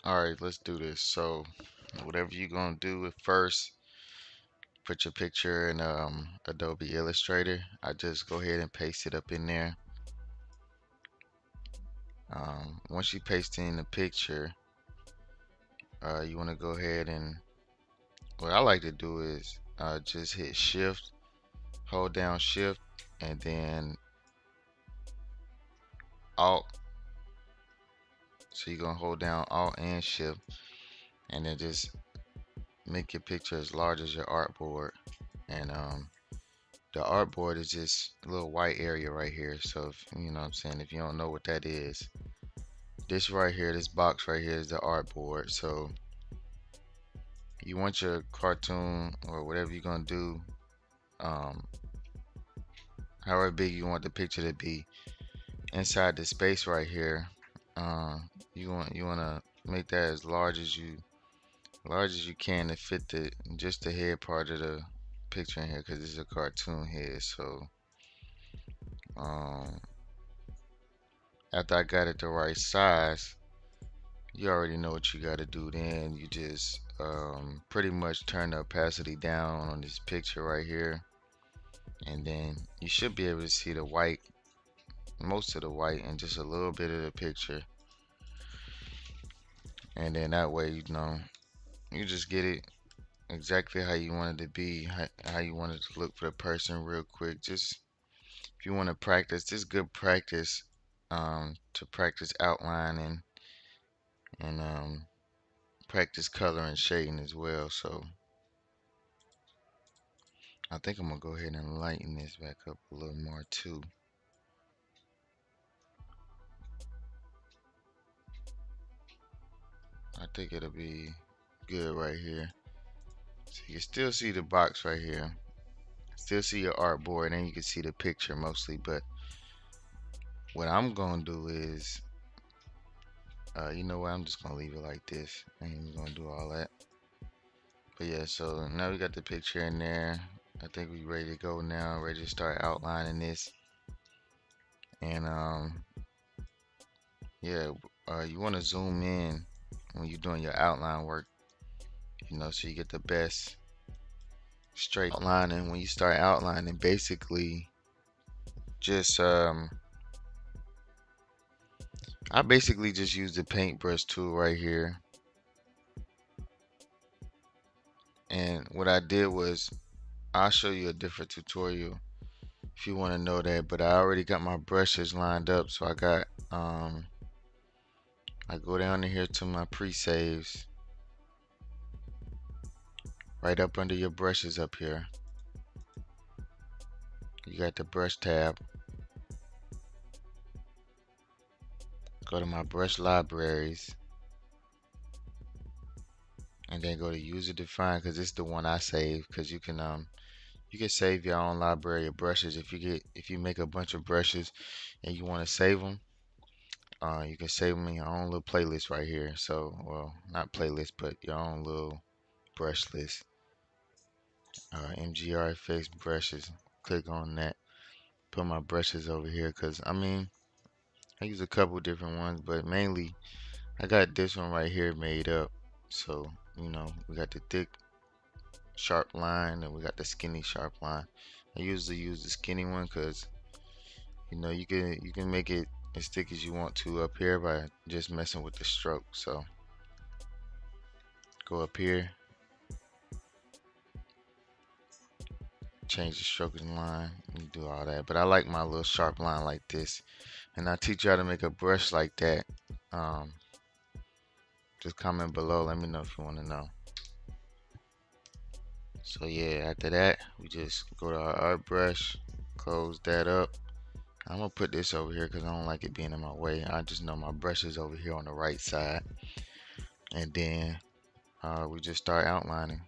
Alright, let's do this. So whatever you're gonna do at first, put your picture in Adobe Illustrator. I just go ahead and paste it up in there. Once you paste in the picture, you want to go ahead and what I like to do is just hit shift, hold down shift, and then alt. So you're gonna hold down alt and shift, and then just make your picture as large as your artboard. And the artboard is just a little white area right here. So if, you know what I'm saying, if you don't know what that is, this right here, this box right here is the artboard. So you want your cartoon or whatever you're gonna do, um, however big you want the picture to be, inside the space right here. You wanna make that as large as you can to fit the just the head part of the picture in here, because this is a cartoon head. So um, after I got it the right size, you already know what you got to do. Then you just pretty much turn the opacity down on this picture right here, and then you should be able to see the white, most of the white, and just a little bit of the picture. And then that way, you know, you just get it exactly how you want it to be, how you want it to look for the person real quick. Just if you want to practice, this is good practice to practice outlining and practice color and shading as well. So I think I'm gonna go ahead and lighten this back up a little more too. I think it'll be good right here. So you can still see the box right here. Still see your artboard, and you can see the picture mostly. But what I'm gonna do is, you know what? I'm just gonna leave it like this. I ain't even gonna do all that. But yeah, so now we got the picture in there. I think we ready to go now. Ready to start outlining this. And yeah, you want to zoom in when you're doing your outline work. You know, so you get the best straight outlining. When you start outlining, basically, just I basically just use the paintbrush tool right here. And what I did was, I'll show you a different tutorial if you want to know that, but I already got my brushes lined up. So I got I go down in here to my pre-saves, right up under your brushes up here. You got the brush tab. Go to my brush libraries, and then go to user defined, because it's the one I save. Because you can save your own library of brushes. If you make a bunch of brushes and you want to save them, you can save them in your own little playlist right here. So, well, not playlist, but your own little brush list. MGR effects brushes. Click on that. Put my brushes over here, because I mean, I use a couple different ones, but mainly I got this one right here made up. So, you know, we got the thick sharp line and we got the skinny sharp line. I usually use the skinny one because, you know, you can make it as thick as you want to up here by just messing with the stroke. So go up here, change the stroke of the line, and do all that. But I like my little sharp line like this, and I teach you how to make a brush like that. Just comment below, let me know if you want to know. So yeah, after that, we just go to our art brush, close that up. I'm gonna put this over here because I don't like it being in my way. I just know my brush is over here on the right side. And then we just start outlining.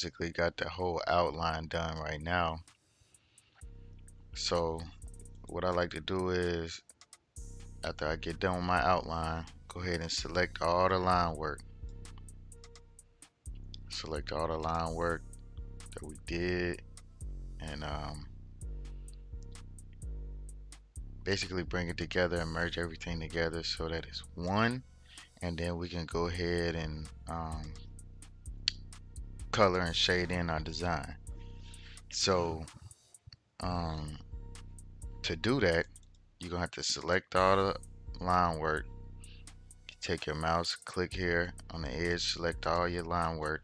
basically got the whole outline done right now. So what I like to do is, after I get done with my outline, go ahead and select all the line work. Select all the line work that we did, and basically bring it together and merge everything together so that it's one. And then we can go ahead and color and shade in our design. So um, to do that, you're gonna have to select all the line work. Take your mouse, click here on the edge, select all your line work,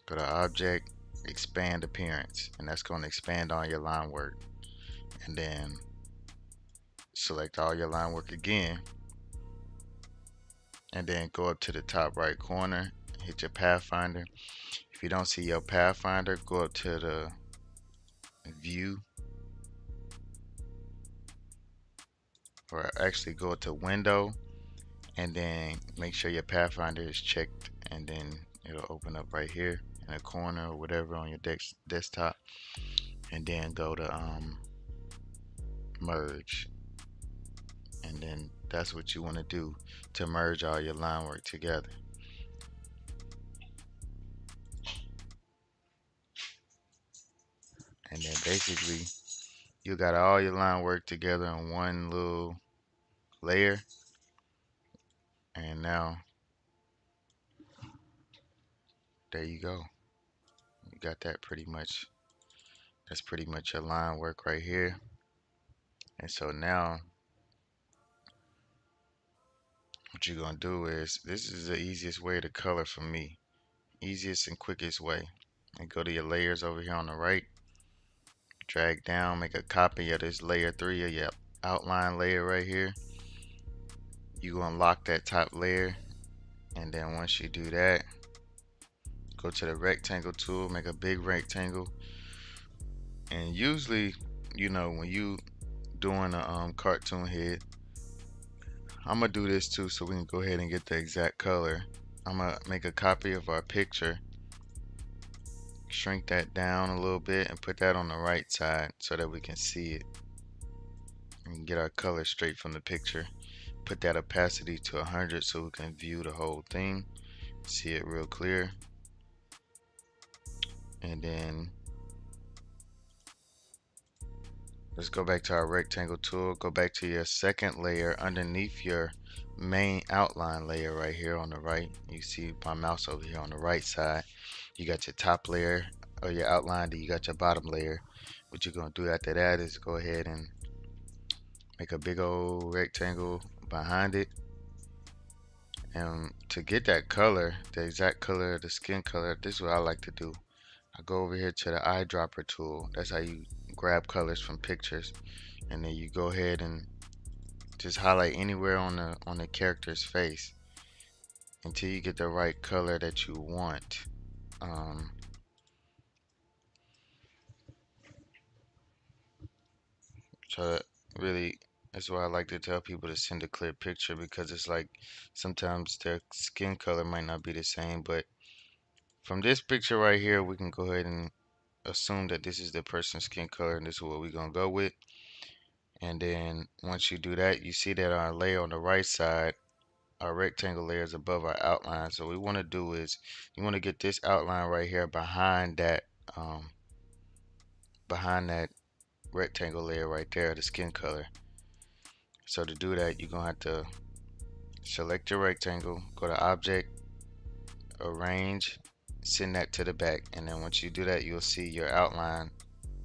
go to object, expand appearance, and that's going to expand all your line work. And then select all your line work again, and then go up to the top right corner, hit your pathfinder. If you don't see your pathfinder, go up to the view, or actually go to window, and then make sure your pathfinder is checked, and then it'll open up right here in a corner or whatever on your desktop. And then go to merge, and then that's what you want to do to merge all your line work together. And then basically you got all your line work together in one little layer. And now there you go, you got that pretty much. That's pretty much your line work right here. And so now what you're gonna do is, this is the easiest way to color for me, easiest and quickest way. And go to your layers over here on the right, drag down, make a copy of this layer 3 of your outline layer right here. You gonna lock that top layer, and then once you do that, go to the rectangle tool, make a big rectangle. And usually, when you doing a cartoon head, I'm gonna do this too so we can go ahead and get the exact color. I'm gonna make a copy of our picture, shrink that down a little bit, and put that on the right side so that we can see it and get our color straight from the picture. Put that opacity to 100 so we can view the whole thing, see it real clear. And then let's go back to our rectangle tool, go back to your second layer underneath your main outline layer right here on the right. You see my mouse over here on the right side. You got your top layer of your outline, then you got your bottom layer. What you're gonna do after that is go ahead and make a big old rectangle behind it. And to get that color, the exact color of the skin color, this is what I like to do. I go over here to the eyedropper tool. That's how you grab colors from pictures. And then you go ahead and just highlight anywhere on the character's face until you get the right color that you want. So really, that's why I like to tell people to send a clear picture, because it's like sometimes their skin color might not be the same, but from this picture right here, we can go ahead and assume that this is the person's skin color, and this is what we're gonna go with. And then once you do that, you see that our layer on the right side, our rectangle layer, is above our outline. So what we want to do is, you want to get this outline right here behind that rectangle layer right there, the skin color. So to do that, you're gonna have to select your rectangle, go to object, arrange, send that to the back, and then once you do that, you'll see your outline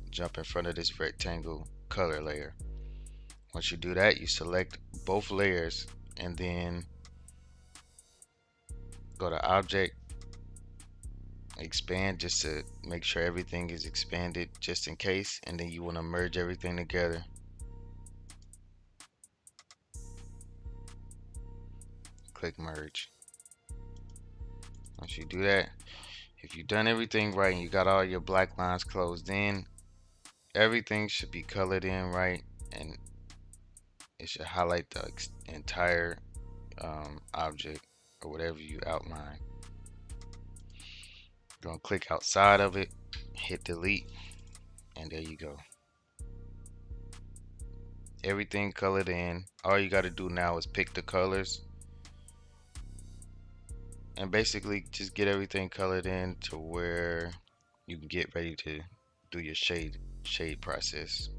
jump in front of this rectangle color layer. Once you do that, you select both layers, and then go to object, expand, just to make sure everything is expanded just in case. And then you want to merge everything together. Click merge. Once you do that, if you've done everything right and you got all your black lines closed in, everything should be colored in right, and it should highlight the entire object or whatever you outline. Gonna click outside of it, hit delete, and there you go. Everything colored in. All you got to do now is pick the colors and basically just get everything colored in to where you can get ready to do your shade process.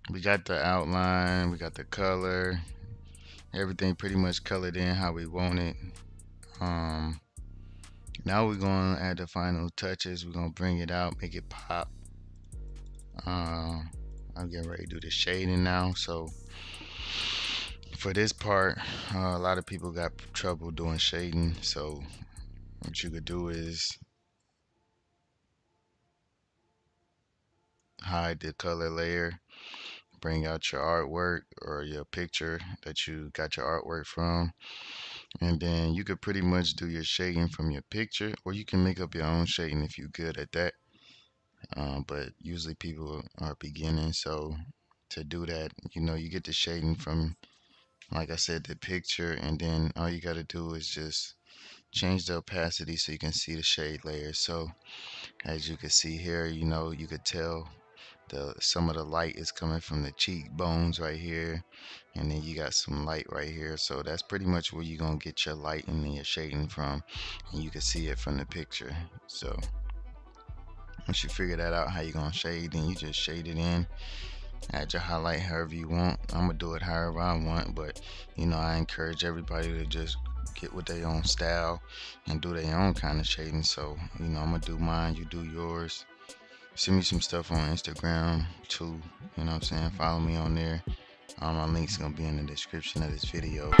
We got the outline, we got the color, everything pretty much colored in how we want it. Um, Now we're gonna add the final touches. We're gonna bring it out, make it pop. I'm getting ready to do the shading now. So for this part, a lot of people got trouble doing shading. So what you could do is hide the color layer, bring out your artwork or your picture that you got your artwork from, and then you could pretty much do your shading from your picture, or you can make up your own shading if you're good at that. But usually people are beginning, so to do that, you get the shading from, like I said, the picture, and then all you got to do is just change the opacity so you can see the shade layers. So as you can see here, you could tell some of the light is coming from the cheekbones right here, and then you got some light right here. So that's pretty much where you're gonna get your light and your shading from, and you can see it from the picture. So once you figure that out how you're gonna shade, then you just shade it in, add your highlight however you want. I'm gonna do it however I want, but I encourage everybody to just get with their own style and do their own kind of shading. So I'm gonna do mine, you do yours. Send me some stuff on Instagram too, you know what I'm saying? Follow me on there. All my links gonna be in the description of this video.